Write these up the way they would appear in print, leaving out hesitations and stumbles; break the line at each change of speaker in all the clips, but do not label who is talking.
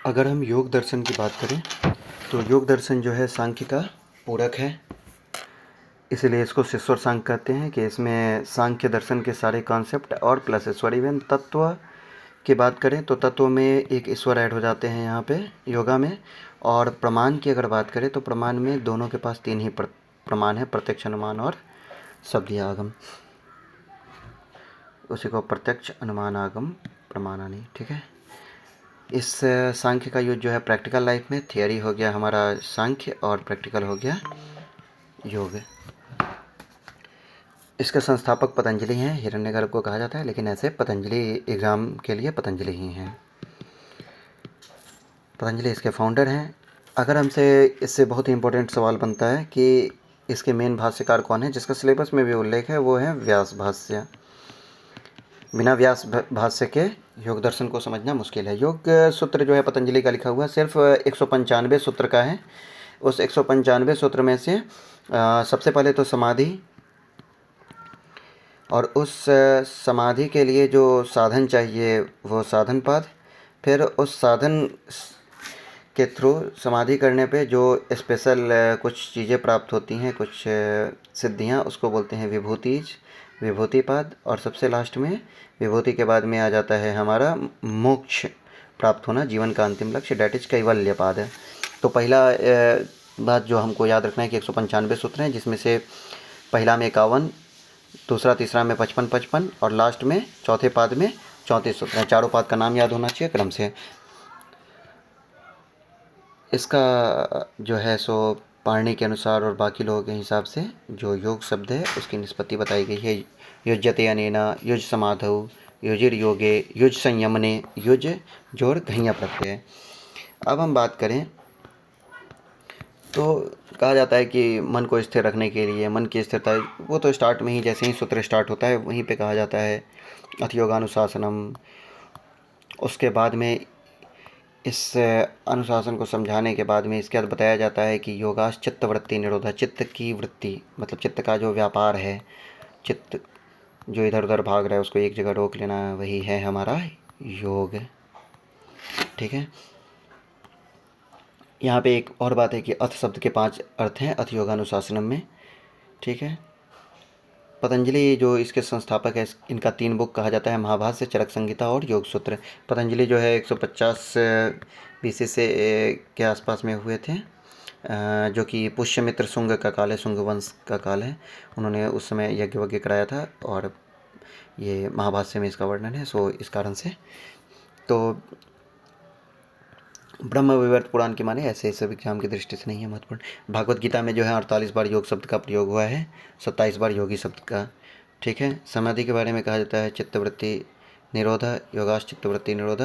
अगर हम योग दर्शन की बात करें तो योग दर्शन जो है सांख्य का पूरक है, इसलिए इसको शिश्वर सांख्य कहते हैं कि इसमें सांख्य दर्शन के सारे कॉन्सेप्ट और प्लस ईश्वर। इवन तत्व की बात करें तो तत्व में एक ईश्वर ऐड हो जाते हैं यहाँ पे योगा में। और प्रमाण की अगर बात करें तो प्रमाण में दोनों के पास तीन ही प्रमाण है, प्रत्यक्ष, अनुमान और शब्दीय आगम। उसी को प्रत्यक्ष, अनुमान, आगम, प्रमाणानि, ठीक है। इस सांख्य का यूज जो है प्रैक्टिकल लाइफ में, थियरी हो गया हमारा सांख्य और प्रैक्टिकल हो गया योग। इसके संस्थापक पतंजलि हैं, हिरण्यगर्भ को कहा जाता है, लेकिन ऐसे पतंजलि एग्ज़ाम के लिए पतंजलि ही हैं। पतंजलि इसके फाउंडर हैं। अगर हमसे इससे बहुत ही इम्पोर्टेंट सवाल बनता है कि इसके मेन भाष्यकार कौन है, जिसका सिलेबस में भी उल्लेख है, वो है व्यास भाष्य। बिना व्यास भाष्य के योग दर्शन को समझना मुश्किल है। योग सूत्र जो है पतंजलि का लिखा हुआ सिर्फ 195 सूत्र का है। उस 195 सूत्र में से सबसे पहले तो समाधि, और उस समाधि के लिए जो साधन चाहिए वो साधन पाद, फिर उस साधन के थ्रू समाधि करने पे जो स्पेशल कुछ चीज़ें प्राप्त होती हैं, कुछ सिद्धियां, उसको बोलते हैं विभूतिज, विभूतिपाद। और सबसे लास्ट में विभूति के बाद में आ जाता है हमारा मोक्ष प्राप्त होना, जीवन का अंतिम लक्ष्य, डेट इज कैवल्यपाद। तो पहला बात जो हमको याद रखना है कि 195 सूत्र हैं, जिसमें से पहला में 51, दूसरा तीसरा में 55 और लास्ट में चौथे पाद में 34 सूत्र हैं। चारों पाद का नाम याद होना चाहिए क्रम से। इसका जो है सो पाणिनि के अनुसार और बाकी लोगों के हिसाब से जो योग शब्द है उसकी निष्पत्ति बताई गई है। युज्यते अनेना, युज समाधौ, युजिर योगे, युज संयमने, युज जोर घैया प्रत्यय। अब हम बात करें तो कहा जाता है कि मन को स्थिर रखने के लिए, मन की स्थिरता, वो तो स्टार्ट में ही जैसे ही सूत्र स्टार्ट होता है वहीं पे कहा जाता है अथ योगानुशासनम। उसके बाद में इस अनुशासन को समझाने के बाद में इसके बाद बताया जाता है कि योगाश चित्त वृत्ति निरोधा, चित्त की वृत्ति मतलब चित्त का जो व्यापार है, चित्त जो इधर उधर भाग रहा है उसको एक जगह रोक लेना, वही है हमारा योग, ठीक है। यहाँ पे एक और बात है कि अथ शब्द के 5 अर्थ हैं अथ योगानुशासनम में, ठीक है। पतंजलि जो इसके संस्थापक है, इनका 3 बुक कहा जाता है, महाभाष्य, चरक संहिता और योग सूत्र। पतंजलि जो है 150 BC से के आसपास में हुए थे, जो कि पुष्यमित्र शुंग का काल है, शुंग वंश का काल है। उन्होंने उस समय यज्ञ वज्ञ कराया था और ये महाभाष्य में इसका वर्णन है। सो इस कारण से तो ब्रह्म विवर्त पुराण के माने ऐसे सब एग्जाम की दृष्टि से नहीं है महत्वपूर्ण। भागवत गीता में जो है 48 बार योग शब्द का प्रयोग हुआ है, 27 बार योगी शब्द का, ठीक है। समाधि के बारे में कहा जाता है चित्तवृत्ति निरोध, योगाश चित्तवृत्ति निरोध,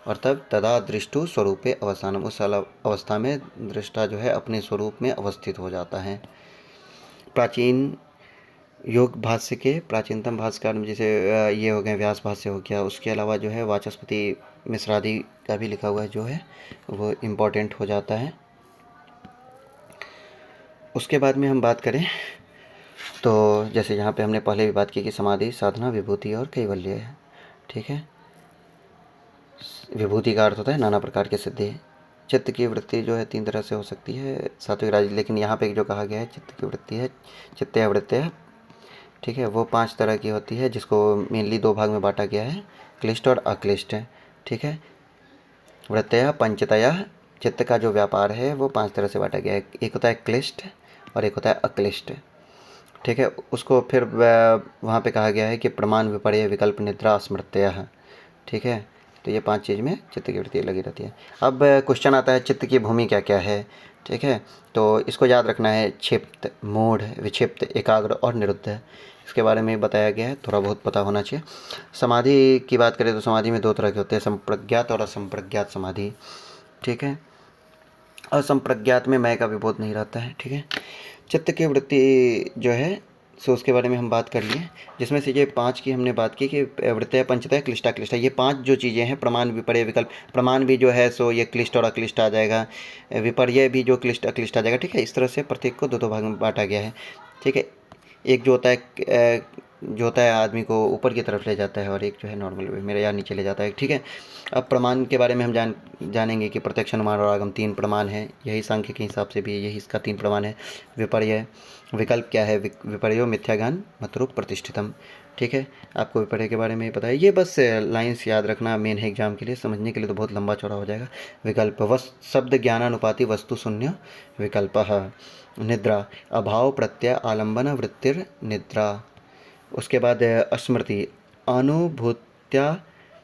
और तब तदा दृष्टु स्वरूपे अवस्थानम, उस अवस्था में दृष्टा जो है अपने स्वरूप में अवस्थित हो जाता है। प्राचीन योग भाष्य के प्राचीनतम भाष्यकार में जैसे ये हो गए व्यास भाष्य हो गया, उसके अलावा जो है वाचस्पति मिश्रादि का भी लिखा हुआ है जो है वो इम्पोर्टेंट हो जाता है। उसके बाद में हम बात करें तो जैसे यहाँ पे हमने पहले भी बात की कि समाधि, साधना, विभूति और कैवल्य है, ठीक है। विभूति का अर्थ होता है नाना प्रकार के सिद्धि। चित्त की वृत्ति जो है 3 तरह से हो सकती है, सात्विक राजसिक, लेकिन यहाँ पे जो कहा गया है चित्त की वृत्ति है चित्तया वृत्तया, ठीक है, वो 5 तरह की होती है, जिसको मेनली 2 भाग में बांटा गया है, क्लिष्ट और अक्लिष्ट, ठीक है। वृत्तया पंचतया, चित्त का जो व्यापार है वो 5 तरह से बांटा गया है, एक होता है क्लिष्ट और एक होता है अक्लिष्ट, ठीक है। उसको फिर वहाँ पे कहा गया है कि प्रमाण, विपर्य, विकल्प, निद्रा, स्मृतयः, ठीक है। तो ये 5 चीज़ में चित्त की वृत्ति लगी रहती है। अब क्वेश्चन आता है चित्त की भूमि क्या क्या है, ठीक है। तो इसको याद रखना है, क्षिप्त, मूढ़, विक्षिप्त, एकाग्र और निरुद्ध। इसके बारे में बताया गया है, थोड़ा बहुत पता होना चाहिए। समाधि की बात करें तो समाधि में 2 तरह के होते हैं, संप्रज्ञात और असंप्रज्ञात समाधि, ठीक है। असंप्रज्ञात में मैं का विबोध नहीं रहता है, ठीक है। चित्त की वृत्ति जो है सो उसके बारे में हम बात कर लिए, जिसमें से ये 5 की हमने बात की कि वृत्तय, पंचतय, क्लिष्टा, क्लिष्टा, ये 5 जो चीज़ें हैं, प्रमाण, विपर्य, विकल्प। प्रमाण भी जो है सो ये क्लिष्ट और अक्लिष्ट आ जाएगा, विपर्य भी जो क्लिष्ट अक्लिष्ट आ जाएगा, ठीक है। इस तरह से प्रत्येक को 2 भाग में बांटा गया है, ठीक है। एक जो होता है जो होता है आदमी को ऊपर की तरफ ले जाता है और एक जो है नॉर्मल वे मेरा या नीचे ले जाता है, ठीक है। अब प्रमाण के बारे में हम जानेंगे कि प्रत्यक्ष, अनुमान और आगम 3 प्रमाण हैं। यही सांख्य के हिसाब से भी यही इसका 3 प्रमाण है। विपर्य, विकल्प क्या है? विपर्यो मिथ्याज्ञान मतरूप प्रतिष्ठितम, ठीक है। आपको विपर्य के बारे में पता है, ये बस लाइन्स याद रखना मेन है एग्जाम के लिए, समझने के लिए तो बहुत लंबा चौड़ा हो जाएगा। विकल्प शब्द ज्ञानानुपाति वस्तु शून्य विकल्प। निद्रा, अभाव प्रत्यय आलंबन वृत्तिर निद्रा। उसके बाद स्मृति,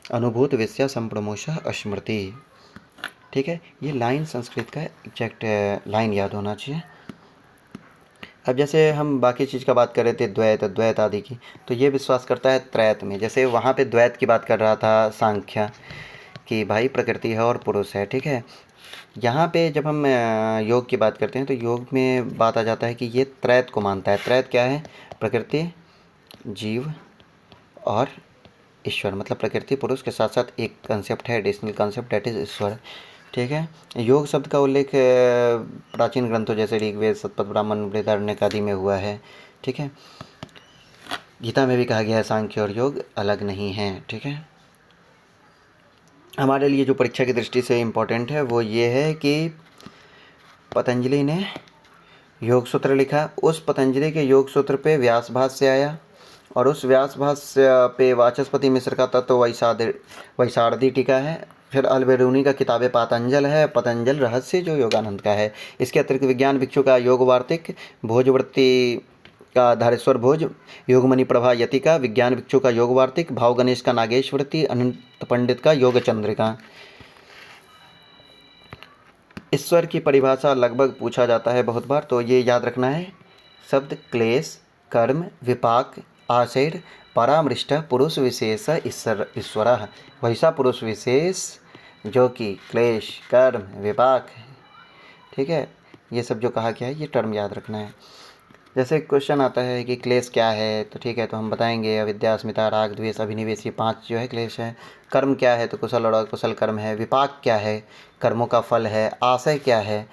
अनुभूत विषय संप्रमोश स्मृति, ठीक है। ये लाइन संस्कृत का एग्जैक्ट लाइन याद होना चाहिए। अब जैसे हम बाकी चीज़ का बात कर रहे थे, द्वैत आदि की, तो ये विश्वास करता है त्रैत में। जैसे वहाँ पे द्वैत की बात कर रहा था सांख्य कि भाई प्रकृति है और पुरुष है, ठीक है। यहाँ पे जब हम योग की बात करते हैं तो योग में बात आ जाता है कि ये त्रैत को मानता है। त्रैत क्या है? प्रकृति, जीव और ईश्वर, मतलब प्रकृति पुरुष के साथ साथ एक कंसेप्ट है, एडिशनल कंसेप्ट, डेट इज ईश्वर, ठीक है। योग शब्द का उल्लेख प्राचीन ग्रंथों जैसे ऋग्वेद, शतपथ ब्राह्मण, बृहदारण्यक आदि में हुआ है, ठीक है। गीता में भी कहा गया है सांख्य और योग अलग नहीं है, ठीक है। हमारे लिए जो परीक्षा की दृष्टि से इम्पोर्टेंट है वो ये है कि पतंजलि ने योग सूत्र लिखा, उस पतंजलि के योग सूत्र पे व्यास भाष्य आया और उस व्यास भाष्य पे वाचस्पति मिश्र का तत्व वैशारदी टीका है। फिर अलबेरूनी का किताब पातंजल है, पतंजल रहस्य जो योगानंद का है। इसके अतिरिक्त विज्ञान भिक्षु का योग वार्तिक, भोजवृत्ति का धारेश्वर भोज, योगमणि प्रभा यति का विज्ञान भिक्षु का योग वार्तिक, भाव गणेश का नागेश वृत्ति, अनंत पंडित का योग चंद्रिका। ईश्वर की परिभाषा लगभग पूछा जाता है बहुत बार, तो ये याद रखना है। शब्द क्लेश, कर्म, विपाक, आशैर, परामृष्ट, पुरुष विशेष ईश्वर। वैसा पुरुष विशेष जो कि क्लेश, कर्म, विपाक, ठीक है, ये सब जो कहा गया है ये टर्म याद रखना है। जैसे क्वेश्चन आता है कि क्लेश क्या है, तो ठीक है, तो हम बताएंगे अविद्या, अस्मिता, राग, द्वेष, अभिनिवेश, ये 5 जो है क्लेश है। कर्म क्या है? तो कुशल और अकुशल कर्म है। विपाक क्या है? कर्मों का फल है। आशय क्या है?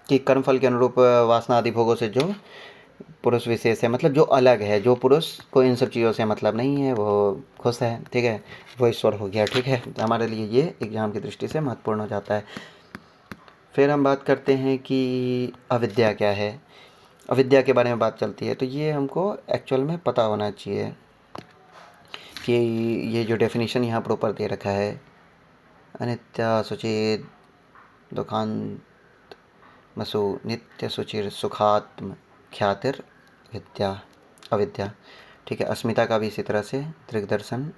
कि कर्म फल के अनुरूप वासना आदि भोगों से जो पुरुष विशेष है, मतलब जो अलग है, जो पुरुष को इन सब चीज़ों से मतलब नहीं है, वो खुश है, ठीक है, वो ईश्वर हो गया, ठीक है। हमारे लिए ये एग्जाम की दृष्टि से महत्वपूर्ण हो जाता है। फिर हम बात करते हैं कि अविद्या क्या है। अविद्या के बारे में बात चलती है, तो ये हमको एक्चुअल में पता होना चाहिए कि ये जो डेफिनेशन यहाँ पर ऊपर दे रखा है, अनित्य सुचित दुखांत मसु नित्य सुचिर सुखात्म ख्यातिर विद्या अविद्या, ठीक है। अस्मिता का भी इसी तरह से दृग्दर्शन,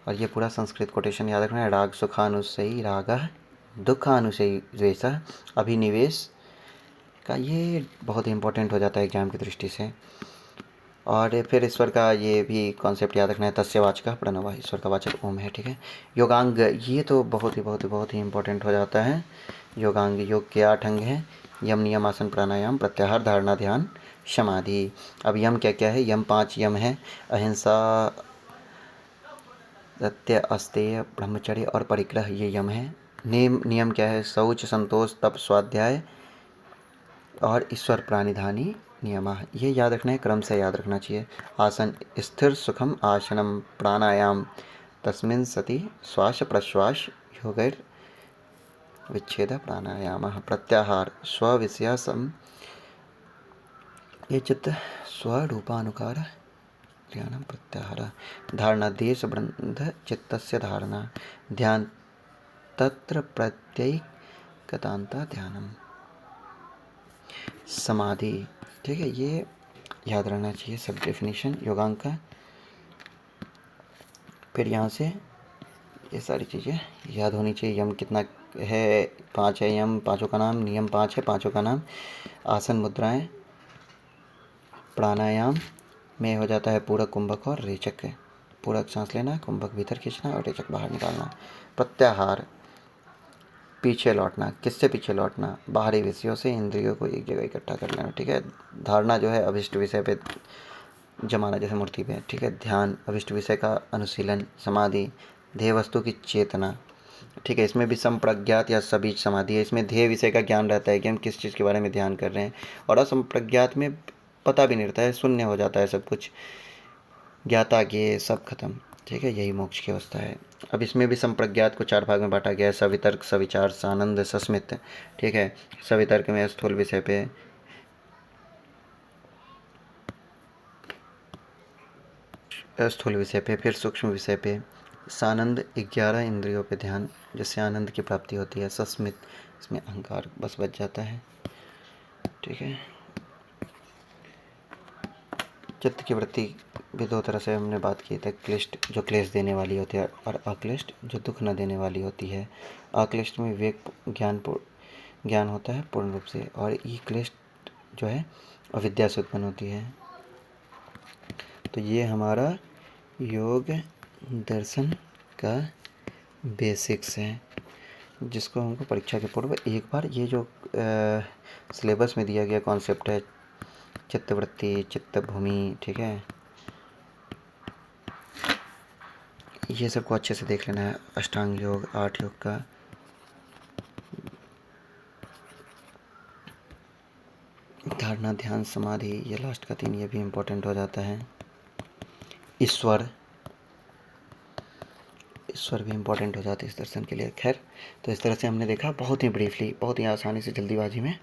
और ये पूरा संस्कृत कोटेशन याद रखना है। राग सुखानुसयी रागः, दुखानुसयी द्वेषः, अभिनिवेश का ये बहुत इंपॉर्टेंट हो जाता है एग्जाम की दृष्टि से। और फिर ईश्वर का ये भी कॉन्सेप्ट याद रखना है, तस्य वाचकः प्रणव, ईश्वर का वाचक ओम है, ठीक है। योगांग, ये तो बहुत ही इंपॉर्टेंट हो जाता है। योगांग, योग के 8 अंग हैं, यम, नियम, आसन, प्राणायाम, प्रत्याहार, धारणा, ध्यान, समाधि। अब यम क्या क्या है? यम 5 यम है, अहिंसा, सत्य, अस्तेय, ब्रह्मचर्य और परिग्रह, ये यम है। नियम क्या है? शौच, संतोष, तप, स्वाध्याय और ईश्वर प्राणिधानी नियम, ये याद रखना है, क्रम से याद रखना चाहिए। आसन, स्थिर सुखम आसनम, प्राणायाम, तस्मिन् सति श्वास प्रश्वास योगैर विच्छेद प्राणायाम। प्रत्याहार, स्विषय सम ये चित्त स्वरूपानुकार ध्यान प्रत्याहार। धारणा, देश बंध चित्तस्य धारणा। ध्यान, तत्र प्रत्ययिकतांता ध्यानम। समाधि, ठीक है, ये याद रहना चाहिए सब डेफिनेशन योगांग का। फिर यहाँ से ये सारी चीज़ें याद होनी चाहिए। यम कितना है? 5 है यम, 5 का नाम। नियम 5 है, 5 का नाम। आसन, मुद्राएं, प्राणायाम में हो जाता है पूरक, कुंभक और रेचक। पूरक सांस लेना, कुंभक भीतर खींचना और रेचक बाहर निकालना। प्रत्याहार, पीछे लौटना। किससे पीछे लौटना? बाहरी विषयों से इंद्रियों को एक जगह इकट्ठा कर लेना, ठीक है। धारणा जो है अभिष्ट विषय पे जमाना, जैसे मूर्ति पे, ठीक है। ध्यान, अभिष्ट विषय का अनुशीलन। समाधि, ध्येय वस्तु की चेतना, ठीक है। इसमें भी संप्रज्ञात या सबीज समाधि है। इसमें ध्येय विषय का ज्ञान रहता है कि हम किस चीज़ के बारे में ध्यान कर रहे हैं, और असंप्रज्ञात में पता भी नहीं रहता है, शून्य हो जाता है सब कुछ। ज्ञाता ज्ञेय सब खत्म। ठीक है, यही मोक्ष की अवस्था है। अब इसमें भी संप्रज्ञात को 4 भाग में बांटा गया है, सवितर्क, सविचार, सानंद, सस्मित। ठीक है, सवितर्क में स्थूल विषय पे, फिर सूक्ष्म विषय पे, सानंद 11 इंद्रियों पे ध्यान, जिससे आनंद की प्राप्ति होती है। सस्मित, इसमें अहंकार बस बच जाता है। ठीक है, चित्त की वृत्ति भी 2 तरह से हमने बात की थी, क्लिष्ट जो क्लेश देने वाली होती है, और अक्लिष्ट जो दुख न देने वाली होती है। अक्लिष्ट में विवेक ज्ञान होता है पूर्ण रूप से, और ई क्लिष्ट जो है अविद्या से उत्पन्न होती है। तो ये हमारा योग दर्शन का बेसिक्स है, जिसको हमको परीक्षा के पूर्व एक बार ये जो सिलेबस में दिया गया कॉन्सेप्ट है, चित्तवृत्ति, चित्त भूमि, ठीक है, ये सबको अच्छे से देख लेना है। अष्टांग योग, 8 योग का, धारणा, ध्यान, समाधि, ये लास्ट का 3, ये भी इम्पोर्टेंट हो जाता है। ईश्वर भी इम्पोर्टेंट हो जाते हैं इस दर्शन के लिए। खैर, तो इस तरह से हमने देखा बहुत ही ब्रीफली, बहुत ही आसानी से, जल्दीबाजी में,